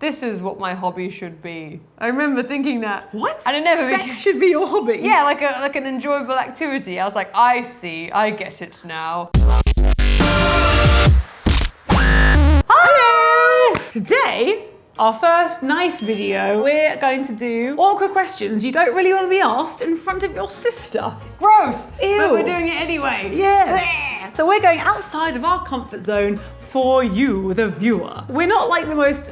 this is what my hobby should be. I remember thinking that. What? And it never Sex should be your hobby? Yeah, like an enjoyable activity. I was like, I see, I get it now. Hello! Today, our first nice video, we're going to do awkward questions you don't really want to be asked in front of your sister. Gross! Ew. But we're doing it anyway. Yes. So we're going outside of our comfort zone for you, the viewer. We're not like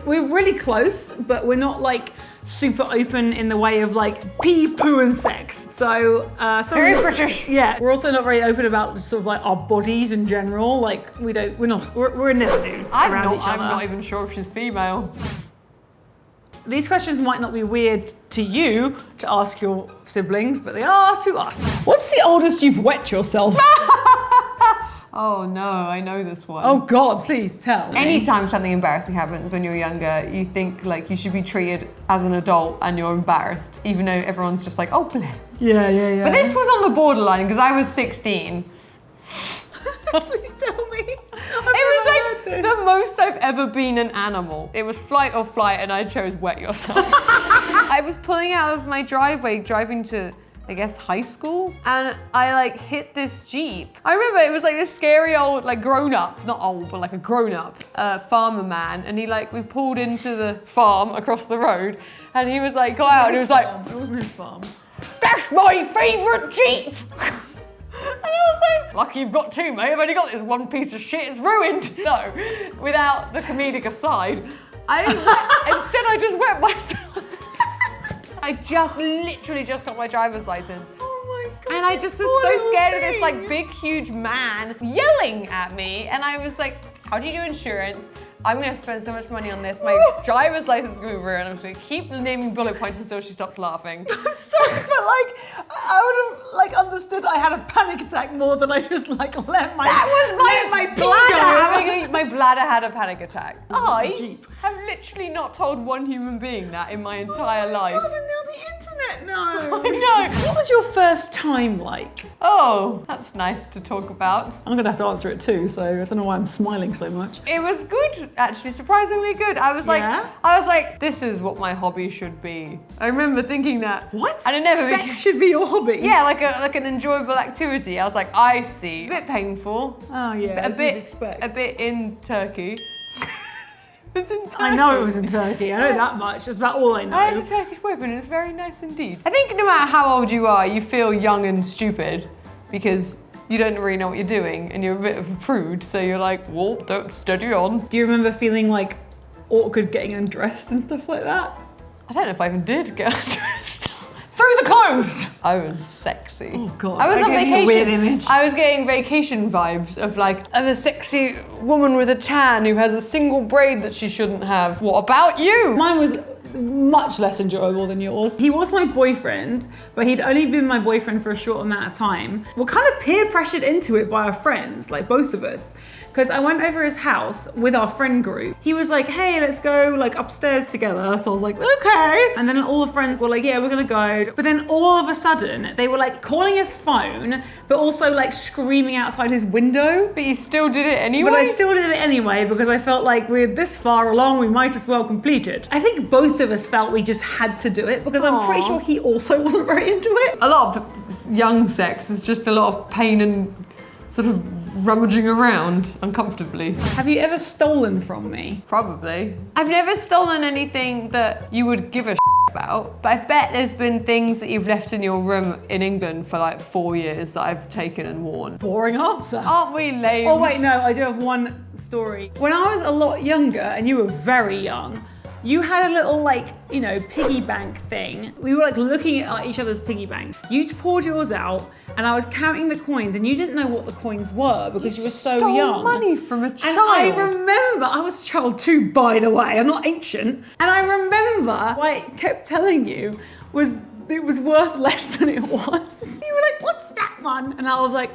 we're really close, but we're not like super open in the way of like pee, poo and sex. So, Very British. Yeah. We're also not very open about sort of like our bodies in general. Like we're never nudes around each other. I'm not even sure if she's female. These questions might not be weird to you to ask your siblings, but they are to us. What's the oldest you've wet yourself? Oh no, I know this one. Oh God, please tell me. Anytime something embarrassing happens when you're younger, you think like you should be treated as an adult and you're embarrassed, even though everyone's just like, oh bless. Yeah. But this was on the borderline because I was 16. Please tell me. It was like the most I've ever been an animal. It was flight or flight and I chose wet yourself. I was pulling out of my driveway, driving to, I guess, high school, and I like hit this Jeep. I remember it was like this scary old, like grown up, not old, but like a grown up farmer man. And we pulled into the farm across the road and he was like, got out and he was like, it wasn't his farm. that's my favorite Jeep. And I was like, lucky you've got two, mate. I've only got this one piece of shit, it's ruined. No, without the comedic aside, instead I just wet myself. I literally just got my driver's license. Oh my God. And I just was so scared of this like big, huge man yelling at me. And I was like, how do you do insurance? I'm gonna spend so much money on this. My driver's license is gonna be ruined. I'm just gonna keep naming bullet points until she stops laughing. I'm sorry, but like, I would have like understood I had a panic attack more than I just like let my bladder my bladder had a panic attack. I Jeep. have literally not told one human being that in my entire life. God, and now the internet knows. I know. What was your first time like? Oh, that's nice to talk about. I'm gonna have to answer it too, so I don't know why I'm smiling so much. It was good, actually, surprisingly good. I was like, this is what my hobby should be. I remember thinking that. What? And it never Sex should be your hobby? Yeah, like an enjoyable activity. I was like, I see. A bit painful. Oh yeah, as you'd expect. A bit in Turkey. It was in Turkey. I know it was in Turkey. I know that much. That's about all I know. I had a Turkish boyfriend. It was very nice indeed. I think no matter how old you are, you feel young and stupid because you don't really know what you're doing and you're a bit of a prude. So you're like, well, don't steady on. Do you remember feeling like awkward getting undressed and stuff like that? I don't know if I even did get undressed. Through the clothes! I was sexy. Oh God, I was on gave you a weird vacation. image. I was getting vacation vibes of like, I'm a sexy woman with a tan who has a single braid that she shouldn't have. What about you? Mine was much less enjoyable than yours. He was my boyfriend, but he'd only been my boyfriend for a short amount of time. We're kind of peer pressured into it by our friends, like both of us. Because I went over his house with our friend group. He was like, hey, let's go like upstairs together. So I was like, okay. And then all the friends were like, yeah, we're gonna go. But then all of a sudden, they were like calling his phone, but also like screaming outside his window. But you still did it anyway? But I still did it anyway because I felt like we're this far along, we might as well complete it. I think both of us felt we just had to do it because I'm pretty sure he also wasn't very into it. A lot of young sex is just a lot of pain and sort of rummaging around uncomfortably. Have you ever stolen from me? Probably. I've never stolen anything that you would give a about, but I bet there's been things that you've left in your room in England for like 4 years that I've taken and worn. Boring answer. Aren't we lame? Oh wait, no, I do have one story. When I was a lot younger and you were very young, you had a little like, you know, piggy bank thing. We were like looking at each other's piggy banks. You poured yours out and I was counting the coins and you didn't know what the coins were because you were so stole young. Money from a child. And I remember, I was a child too, by the way, I'm not ancient. And I remember what I kept telling you was it was worth less than it was. You were like, what's that one? And I was like,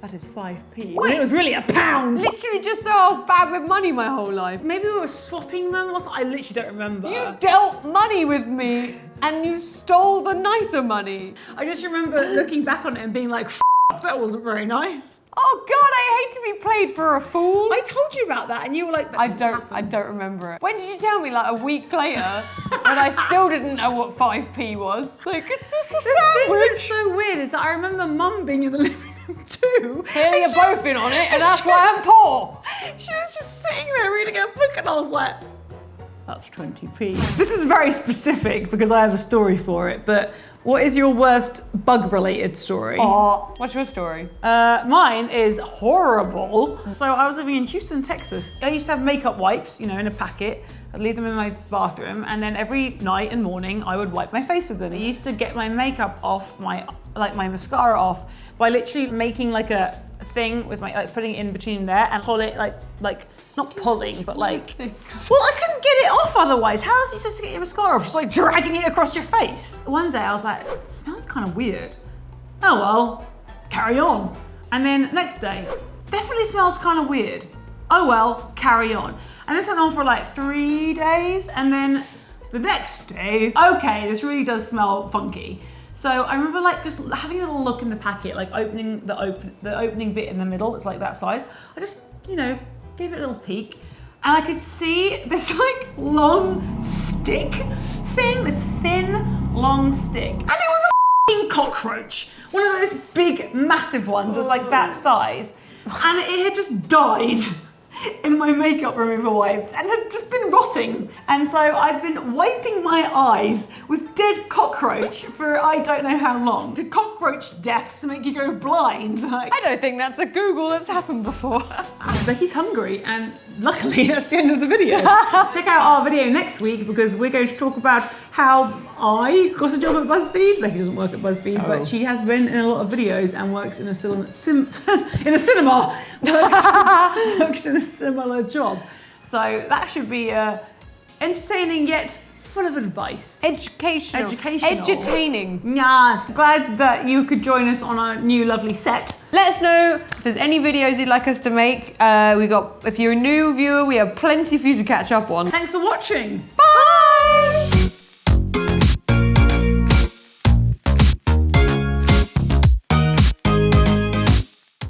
that is 5p. Wait. And it was really £1. Literally just so I was bad with money my whole life. Maybe we were swapping them or something. I literally don't remember. You dealt money with me and you stole the nicer money. I just remember looking back on it and being like, makeup. That wasn't very nice. Oh God, I hate to be played for a fool. I told you about that and you were like, I don't remember it. When did you tell me? Like a week later, when I still didn't know what 5p was. Like, is this a The thing sandwich? that's so weird is that I remember Mum being in the living room too. Clearly And you've both been on it, and that's why I'm poor. She was just sitting there reading a book and I was like, that's 20p. This is very specific because I have a story for it, but what is your worst bug-related story? Oh, what's your story? Mine is horrible. So I was living in Houston, Texas. I used to have makeup wipes, in a packet. I'd leave them in my bathroom, and then every night and morning I would wipe my face with them. I used to get my makeup off, my mascara off, by literally making like a thing with putting it in between there and pull it like not pulling, but like, well, I couldn't get it off otherwise. How else are you supposed to get your mascara off? Just like dragging it across your face. One day I was like, it smells kind of weird. Oh well, carry on. And then next day, definitely smells kind of weird. Oh well, carry on. And this went on for like 3 days, and then the next day, okay, this really does smell funky. So I remember like just having a little look in the packet, like opening the opening bit in the middle, it's like that size. I just, gave it a little peek, and I could see this like long stick thing, this thin, long stick. And it was a f***ing cockroach. One of those big, massive ones that's like that size. And it had just died in my makeup remover wipes and had just been rotting. And so I've been wiping my eyes with dead cockroach for I don't know how long. To cockroach death to make you go blind. Like, I don't think that's a Google that's happened before. Becky's hungry, and luckily that's the end of the video. Check out our video next week because we're going to talk about how I got a job at BuzzFeed. Becky doesn't work at BuzzFeed, but she has been in a lot of videos and works in a cinema. Works in a similar job. So that should be entertaining yet full of advice. Educational. Edutaining. Yes. Glad that you could join us on our new lovely set. Let us know if there's any videos you'd like us to make. If you're a new viewer, we have plenty for you to catch up on. Thanks for watching. Bye!